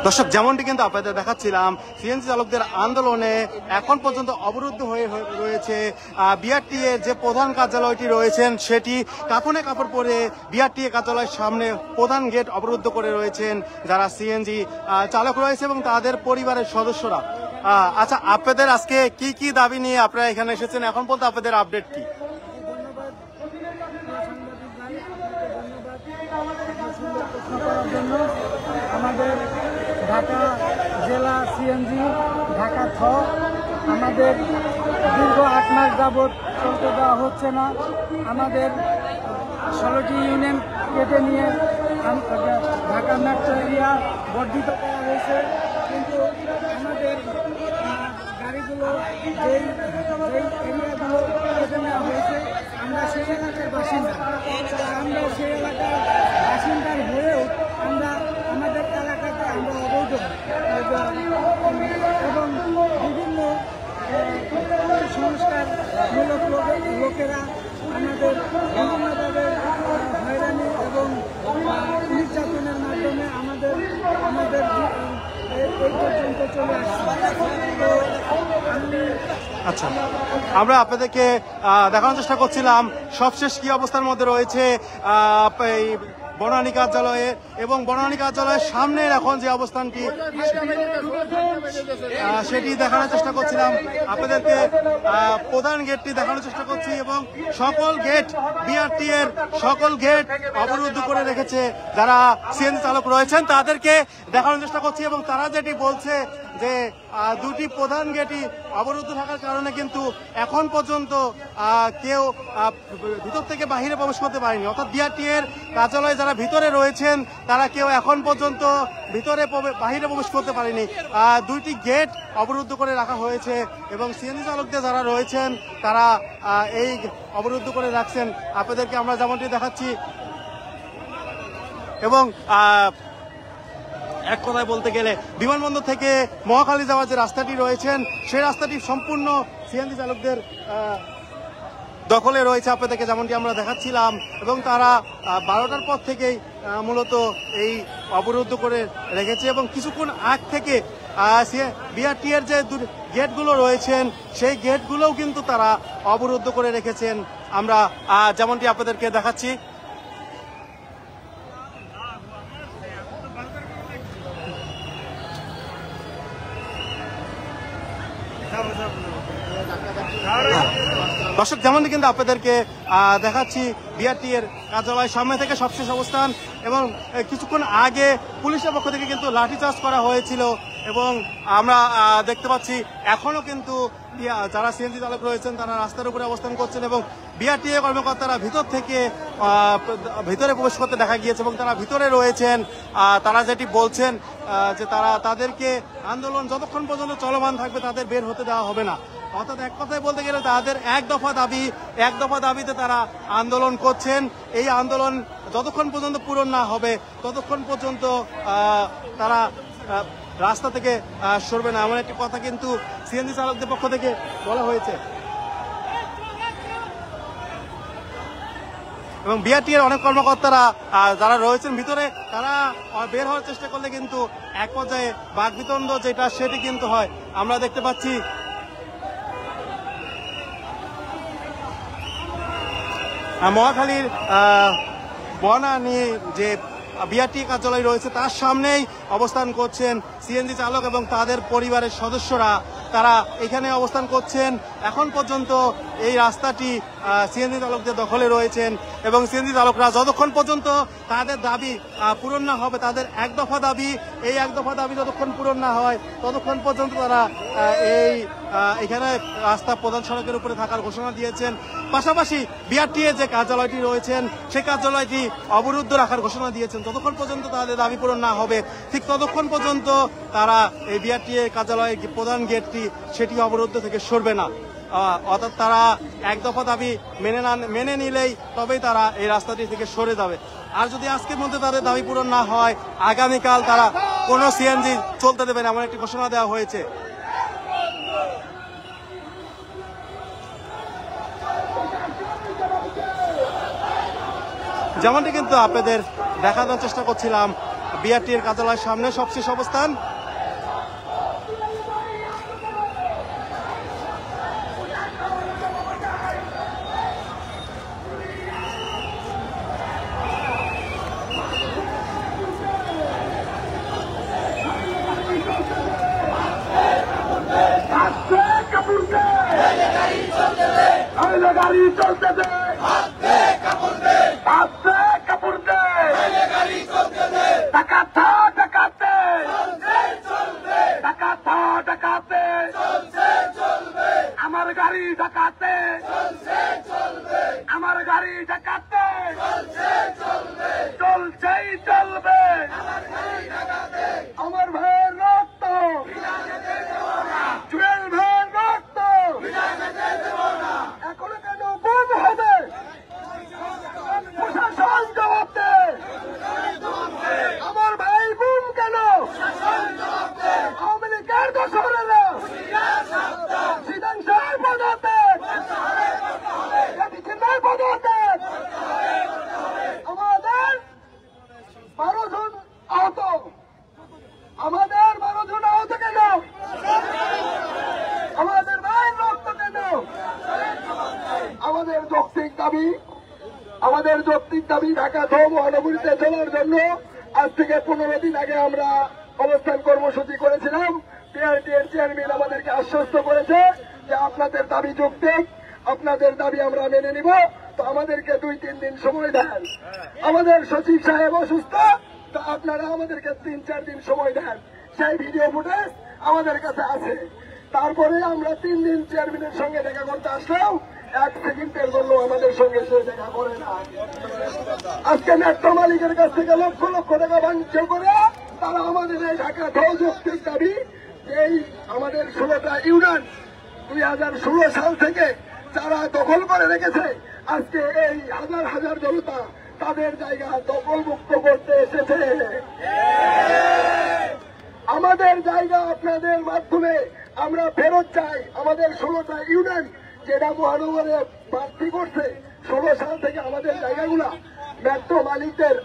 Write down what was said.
দর্শক, যেমনটি কিন্তু আপনাদের দেখাচ্ছিলাম, সিএনজি চালকদের আন্দোলনে এখন পর্যন্ত অবরুদ্ধ হয়ে রয়েছে বিআরটিএ যে প্রধান কার্যালয়টি রয়েছেন, সেটি কাপড়ে কাপড় পরে বিআরটিএ কার্যালয়ের সামনে প্রধান গেট অবরুদ্ধ করে রয়েছেন যারা সিএনজি চালক রয়েছে এবং তাদের পরিবারের সদস্যরা। আচ্ছা, আপনাদের আজকে কি কি দাবি নিয়ে আপনারা এখানে এসেছেন, এখন পর্যন্ত আপনাদের আপডেট কি? আমাদের ঢাকা জেলা সিএনজি ঢাকা ছ আমাদের দীর্ঘ 8 মাস যাবৎ চলতে দেওয়া হচ্ছে না। আমাদের 16টি ইউনিয়ন কেটে নিয়ে ঢাকা মেট্রো এরিয়া বর্ধিত করা হয়েছে, কিন্তু আমাদের গাড়িগুলো যেই এরিয়াগুলো কেটে নেওয়া হয়েছে, আমরা সেই এলাকার বাসিন্দা। আমরা সেই এলাকার বাসিন্দার হয়েও আমরা আমাদের এলাকাতে আমরা অবৈধ এবং বিভিন্ন সংস্কারমূলক লোকেরা আমাদের বিভিন্নভাবে হয়রানি এবং নির্যাতনের মাধ্যমে আমাদের এই পর্যন্ত চলে আসছে। আচ্ছা, আমরা আপনাদেরকে দেখানোর চেষ্টা করছিলাম সবশেষ কি অবস্থার মধ্যে রয়েছে এই বনানী কার্যালয়ে, এবং বনানী কার্যালয়ের সামনে এখন যে অবস্থানটি সেটি দেখানোর চেষ্টা করছিলাম আপনাদেরকে। প্রধান গেটটি দেখানোর চেষ্টা করছি এবং সকল গেট বিআরটি এর সকল গেট অবরুদ্ধ করে রেখেছে যারা সিএনজি চালক রয়েছেন, তাদেরকে দেখানোর চেষ্টা করছি। এবং তারা যেটি বলছে যে দুটি প্রধান গেটই অবরুদ্ধ থাকার কারণে কিন্তু এখন পর্যন্ত কেউ ভিতর থেকে বাহিরে প্রবেশ করতে পারেনি, অর্থাৎ বিআরটি এর কার্যালয়ে যারা ভিতরে রয়েছেন তারা কেউ এখন পর্যন্ত বাহিরে প্রবেশ করতে পারেনি। দুইটি গেট অবরুদ্ধ করে রাখা হয়েছে এবং সিএনজি চালকদের যারা রয়েছেন তারা এই অবরুদ্ধ করে রাখছেন আপনাদেরকে আমরা যেমনটি দেখাচ্ছি। এবং এক কথায় বলতে গেলে বিমানবন্দর থেকে মহাখালী যাওয়ার যে রাস্তাটি রয়েছেন সেই রাস্তাটি সম্পূর্ণ সিএনজি চালকদের দখলে রয়েছে আপনাদেরকে যেমনটি আমরা দেখাচ্ছিলাম। এবং তারা 12টার পর থেকেই মূলত এই অবরুদ্ধ করে রেখেছে এবং কিছুক্ষণ আগ থেকে বিআরটি এর যে গেটগুলো রয়েছেন সেই গেটগুলোও কিন্তু তারা অবরুদ্ধ করে রেখেছেন, আমরা যেমনটি আপনাদেরকে দেখাচ্ছি। দর্শক, যেমনটি কিন্তু আপনাদেরকে দেখাচ্ছি বিআরটি এর কার্যালয়ের সামনে থেকে সবশেষ অবস্থান, এবং কিছুক্ষণ আগে পুলিশের পক্ষ থেকে কিন্তু লাঠিচার্জ করা হয়েছিল এবং আমরা দেখতে পাচ্ছি এখনো কিন্তু যারা সিএনজি চালক রয়েছেন তারা রাস্তার উপরে অবস্থান করছেন এবং বিআরটি এর কর্মকর্তারা ভিতর থেকে ভিতরে প্রবেশ করতে দেখা গিয়েছে এবং তারা ভিতরে রয়েছেন। তারা যেটি বলছেন যে তাদেরকে আন্দোলন যতক্ষণ পর্যন্ত চলমান থাকবে তাদের বের হতে দেওয়া হবে না, অর্থাৎ এক কথায় বলতে গেলে তাদের এক দফা দাবিতে তারা আন্দোলন করছেন। এই আন্দোলন যতক্ষণ পর্যন্ত পূরণ না হবে ততক্ষণ পর্যন্ত তারা রাস্তা থেকে সরবে না, এমন একটি কথা কিন্তু সিএনজি চালকদের পক্ষ থেকে বলা হয়েছে। এবং বিআরটি এর অনেক কর্মকর্তারা যারা রয়েছেন ভিতরে তারা বের হওয়ার চেষ্টা করলে কিন্তু এক পর্যায়ে বাকবিতণ্ড যেটা সেটি কিন্তু হয়, আমরা দেখতে পাচ্ছি। মহাখালীর বনানী যে বিআরটি কার্যালয় রয়েছে তার সামনেই অবস্থান করছেন সিএনজি চালক এবং তাদের পরিবারের সদস্যরা, তারা এখানে অবস্থান করছেন। এখন পর্যন্ত এই রাস্তাটি সিএনজি চালকদের দখলে রয়েছেন এবং সিএনজি চালকরা যতক্ষণ পর্যন্ত তাদের দাবি পূরণ না হবে, তাদের এক দফা দাবি যতক্ষণ পূরণ না হয় ততক্ষণ পর্যন্ত তারা এখানে রাস্তা প্রধান সড়কের উপরে থাকার ঘোষণা দিয়েছেন। পাশাপাশি বিআরটি এর যে কার্যালয়টি রয়েছেন সেই কার্যালয়টি অবরুদ্ধ রাখার ঘোষণা দিয়েছেন। যতক্ষণ পর্যন্ত তাদের দাবি পূরণ না হবে ঠিক ততক্ষণ পর্যন্ত তারা এই বিআরটি এর কার্যালয়ের প্রধান গেটটি সেটি অবরুদ্ধ থেকে সরবে না, অর্থাৎ তারা এক দফা দাবি মেনে নিলেই তবেই তারা এই রাস্তাটি থেকে সরে যাবে। আর যদি আজকের মধ্যে তাদের দাবি পূরণ না হয় আগামীকাল তারা কোনো সিএনজি চলতে দেবে না, এমন একটি ঘোষণা দেওয়া হয়েছে। যেমনটি কিন্তু আপনাদের দেখানোর চেষ্টা করছিলাম বিআরটির কার্যালয়ের সামনে সবশেষ অবস্থান। গাড়ি চলতে দে, কাপড় দে, ডাকাতে ডাকাতে, ডাকাতে ডাকাতে, আমার গাড়ি ডাকাতে, আমার গাড়ি ডাকাতে, চলছেই চলবে, আমার ভাইয়ের রক্ত, জুয়েল ভাইয়ের রক্ত, এখনো কেন গুম হবে, প্রশাসন জবাব দে, আমার ভাই গুম কেন, আওয়ামী লীগের দোষরেরা, সিদ্ধান্তের পদত্যাগ, এদিকে পদত্যাগ, আমাদের 12 জন আহত, আমাদের 12 জন আহত কেন, আমাদের ভাইয়ের রক্ত কেন, আমাদের যৌক্তিক দাবি, আমাদের যৌক্তিক দাবি ঢাকা সহ মহানগরীতে চলার জন্য আজ থেকে 15 দিন আগে আমরা অবস্থান কর্মসূচি করেছিলাম। বিআরটির চেয়ারম্যান আমাদেরকে আশ্বস্ত করেছে যে আপনাদের দাবি যৌক্তিক, আপনাদের দাবি আমরা মেনে নিব, তো আমাদেরকে 2-3 দিন সময় দেন। আমাদের সচিব সাহেব অসুস্থ, তো আপনারা আমাদেরকে 3-4 দিন সময় দেন। সেই ভিডিও ফুটেজ আমাদের কাছে আছে। তারপরে আমরা 3 দিন চেয়ারম্যানের সঙ্গে দেখা করতে আসলাম, 1 সেকেন্ডের জন্য আমাদের সঙ্গে সে দেখা করে না। আজকে মেট্রো মালিকের কাছ থেকে লক্ষ লক্ষ টাকা বাণিজ্য করে তারা আমাদের এই ঢাকা যৌক্তিক দাবি, এই আমাদের 16টা ইউনিয়ন 2016 সাল থেকে যারা দখল করে রেখেছে, আজকে এই হাজার হাজার জনতা তাদের জায়গা দখলমুক্ত করতে এসেছে। আমাদের জায়গা আপনাদের মাধ্যমে আমরা ফেরত চাই। আমাদের 16টা ইউনিয়ন যেটা মহানগরে প্রার্থী করছে 16 সাল থেকে, আমাদের জায়গাগুলা মেট্রো মালিকদের